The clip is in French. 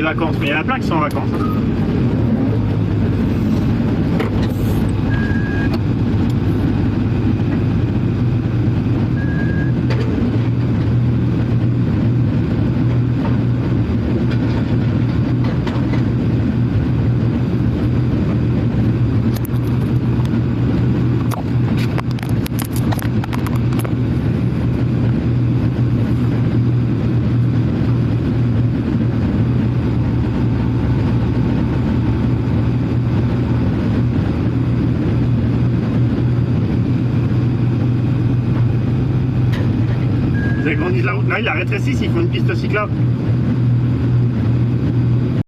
vacances, mais il y en a plein qui sont en vacances. Ils agrandissent la route, là ils la rétrécissent, ils font une piste cyclable.